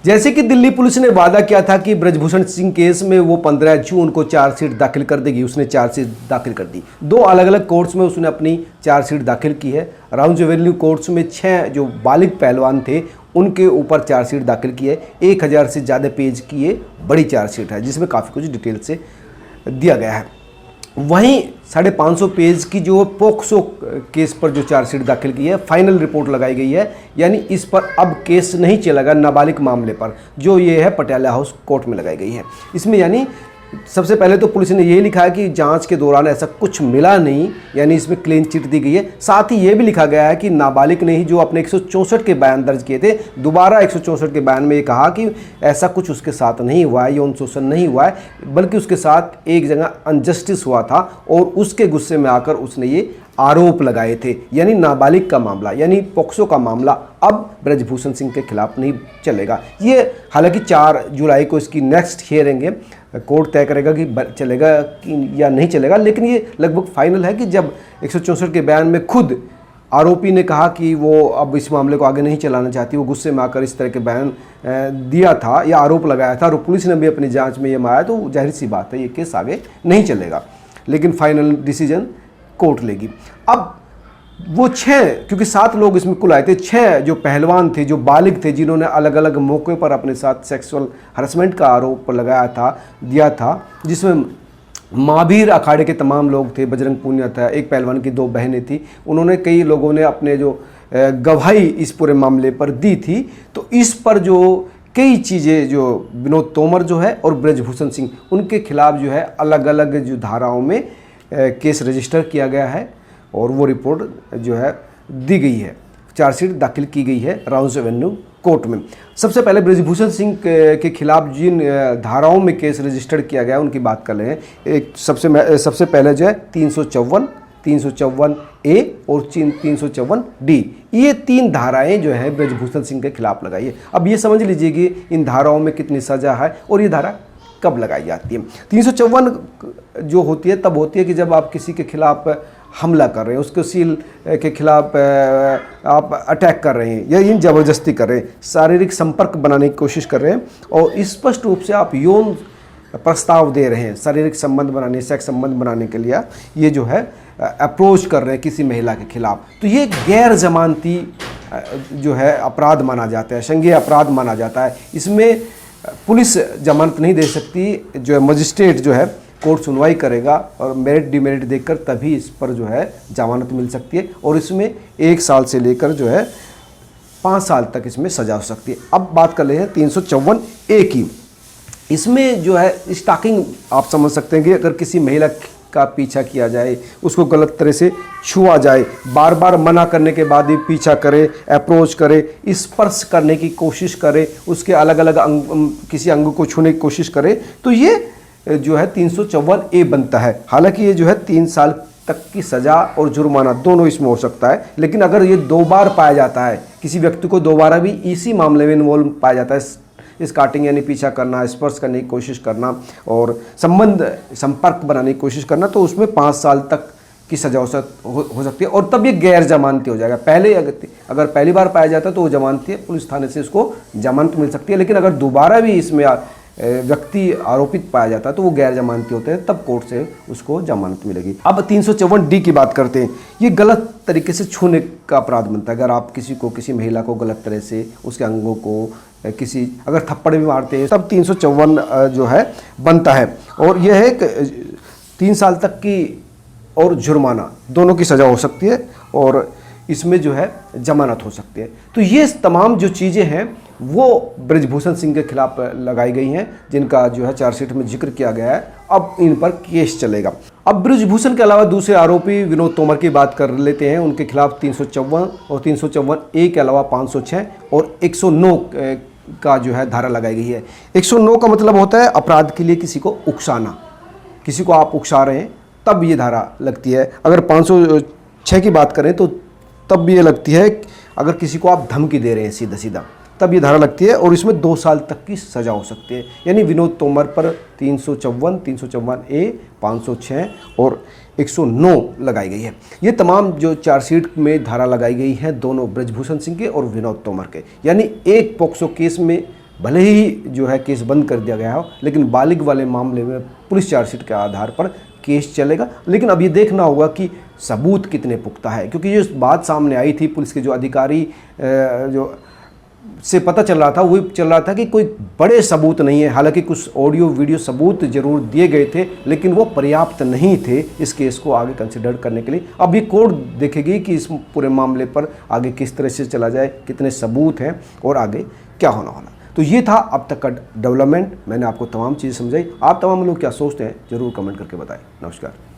जैसे कि दिल्ली पुलिस ने वादा किया था कि ब्रजभूषण सिंह केस में वो 15 जून को चार्जशीट दाखिल कर देगी, उसने चार्जशीट दाखिल कर दी। 2 अलग अलग कोर्ट्स में उसने अपनी चार्जशीट दाखिल की है। राउंड रेवेन्यू कोर्ट्स में 6 जो बालिग पहलवान थे उनके ऊपर चार्जशीट दाखिल की है। 1000 से ज़्यादा पेज की ये बड़ी चार्जशीट है जिसमें काफ़ी कुछ डिटेल से दिया गया है। वहीं 550 पेज की जो पोक्सो केस पर जो चार्जशीट दाखिल की है, फाइनल रिपोर्ट लगाई गई है, यानी इस पर अब केस नहीं चलेगा नाबालिग मामले पर, जो ये है पटियाला हाउस कोर्ट में लगाई गई है। इसमें यानी सबसे पहले तो पुलिस ने ये लिखा है कि जांच के दौरान ऐसा कुछ मिला नहीं, यानी इसमें क्लीन चिट दी गई है। साथ ही ये भी लिखा गया है कि नाबालिग ने ही जो अपने 164 के बयान दर्ज किए थे, दोबारा 164 के बयान में ये कहा कि ऐसा कुछ उसके साथ नहीं हुआ है, यौन शोषण नहीं हुआ है, बल्कि उसके साथ एक जगह अनजस्टिस हुआ था और उसके गुस्से में आकर उसने ये आरोप लगाए थे। यानी नाबालिग का मामला, यानी पोक्सो का मामला अब ब्रजभूषण सिंह के खिलाफ नहीं चलेगा। ये हालांकि 4 जुलाई को इसकी नेक्स्ट हियरिंग है, कोर्ट तय करेगा कि चलेगा कि या नहीं चलेगा, लेकिन ये लगभग फाइनल है कि जब 164 के बयान में खुद आरोपी ने कहा कि वो अब इस मामले को आगे नहीं चलाना चाहती, वो गुस्से में आकर इस तरह के बयान दिया था या आरोप लगाया था और पुलिस ने भी अपनी जांच में ये माना, तो जाहिर सी बात है ये केस आगे नहीं चलेगा, लेकिन फाइनल डिसीजन कोर्ट लेगी। अब वो 6, क्योंकि 7 लोग इसमें कुल आए थे, 6 जो पहलवान थे, जो बालिग थे, जिन्होंने अलग अलग मौके पर अपने साथ सेक्सुअल हरासमेंट का आरोप लगाया था, दिया था, जिसमें महावीर अखाड़े के तमाम लोग थे, बजरंग पूनिया था, एक पहलवान की 2 बहनें थी, उन्होंने कई लोगों ने अपने जो गवाही इस पूरे मामले पर दी थी। तो इस पर जो कई चीज़ें जो विनोद तोमर जो है और ब्रजभूषण सिंह, उनके खिलाफ जो है अलग अलग जो धाराओं में केस रजिस्टर किया गया है और वो रिपोर्ट जो है दी गई है, चार्जशीट दाखिल की गई है राउंड रेवेन्यू कोर्ट में। सबसे पहले ब्रजभूषण सिंह के खिलाफ जिन धाराओं में केस रजिस्टर किया गया उनकी बात कर रहे हैं। एक सबसे पहले जो है 354 ए और 354 डी, ये 3 धाराएं जो है ब्रजभूषण सिंह के खिलाफ लगाई है। अब ये समझ लीजिए कि इन धाराओं में कितनी सज़ा है और ये धारा कब लगाई जाती है। 354 जो होती है तब होती है कि जब आप किसी के खिलाफ हमला कर रहे हैं, उसके सील के खिलाफ आप अटैक कर रहे हैं या इन ज़बरदस्ती कर रहे हैं, शारीरिक संपर्क बनाने की कोशिश कर रहे हैं और स्पष्ट रूप से आप यौन प्रस्ताव दे रहे हैं, शारीरिक संबंध बनाने, सेक्स संबंध बनाने के लिए ये जो है अप्रोच कर रहे हैं किसी महिला के खिलाफ, तो ये गैर जमानती जो है अपराध माना जाता है, संज्ञेय अपराध माना जाता है। इसमें पुलिस जमानत नहीं दे सकती, जो है मजिस्ट्रेट जो है कोर्ट सुनवाई करेगा और मेरिट डिमेरिट देखकर तभी इस पर जो है जमानत मिल सकती है और इसमें 1 साल से लेकर जो है 5 साल तक इसमें सजा हो सकती है। अब बात कर रहे हैं 354 ए की। इसमें जो है स्टॉकिंग आप समझ सकते हैं कि अगर किसी महिला का पीछा किया जाए, उसको गलत तरह से छुआ जाए, बार बार मना करने के बाद भी पीछा करे, अप्रोच करे, स्पर्श करने की कोशिश करे, उसके अलग अलग किसी अंग को छूने की कोशिश करे, तो ये जो है 354 ए बनता है। हालांकि ये जो है 3 साल तक की सज़ा और जुर्माना दोनों इसमें हो सकता है, लेकिन अगर ये 2 बार पाया जाता है, किसी व्यक्ति को दोबारा भी इसी मामले में इन्वॉल्व पाया जाता है, स्कार्टिंग यानी पीछा करना, स्पर्श करने की कोशिश करना और संपर्क बनाने की कोशिश करना, तो उसमें 5 साल तक की सज़ा हो सकती है और तब ये गैर जमानती हो जाएगा। पहले अगर पहली बार पाया जाता है तो वो जमानती है, पुलिस थाने से उसको जमानत मिल सकती है, लेकिन अगर दोबारा भी इसमें व्यक्ति आरोपित पाया जाता है तो वो गैर जमानती होते हैं, तब कोर्ट से उसको जमानत मिलेगी। अब 354 डी की बात करते हैं। ये गलत तरीके से छूने का अपराध बनता है। अगर आप किसी महिला को गलत तरह से उसके अंगों को अगर थप्पड़ भी मारते हैं तब 354 जो है बनता है और यह है 3 साल तक की और जुर्माना दोनों की सज़ा हो सकती है और इसमें जो है जमानत हो सकती है। तो ये तमाम जो चीज़ें हैं वो ब्रजभूषण सिंह के खिलाफ लगाई गई हैं, जिनका जो है चार्जशीट में जिक्र किया गया है। अब इन पर केस चलेगा। अब ब्रजभूषण के अलावा दूसरे आरोपी विनोद तोमर की बात कर लेते हैं। उनके खिलाफ 354 और 354 ए के अलावा 506 और 109 का जो है धारा लगाई गई है। 109 का मतलब होता है अपराध के लिए किसी को उकसाना, किसी को आप उकसा रहे हैं तब ये धारा लगती है। अगर 506 की बात करें तो तब भी ये लगती है अगर किसी को आप धमकी दे रहे हैं सीधा सीधा, तब ये धारा लगती है और इसमें 2 साल तक की सज़ा हो सकती है। यानी विनोद तोमर पर 354 ए, 506 और 109 लगाई गई है। ये तमाम जो चार्जशीट में धारा लगाई गई है दोनों ब्रजभूषण सिंह के और विनोद तोमर के, यानी एक पोक्सो केस में भले ही जो है केस बंद कर दिया गया हो, लेकिन बालिग वाले मामले में पुलिस चार्जशीट के आधार पर केस चलेगा। लेकिन अब ये देखना होगा कि सबूत कितने पुख्ता है, क्योंकि जो बात सामने आई थी पुलिस के जो अधिकारी जो से पता चल रहा था, वो चल रहा था कि कोई बड़े सबूत नहीं है। हालांकि कुछ ऑडियो वीडियो सबूत जरूर दिए गए थे, लेकिन वो पर्याप्त नहीं थे इस केस को आगे कंसिडर करने के लिए। अब ये कोर्ट देखेगी कि इस पूरे मामले पर आगे किस तरह से चला जाए, कितने सबूत हैं और आगे क्या होना। तो ये था अब तक का डेवलपमेंट। मैंने आपको तमाम चीज़ें समझाई। आप तमाम लोग क्या सोचते हैं ज़रूर कमेंट करके बताएं। नमस्कार।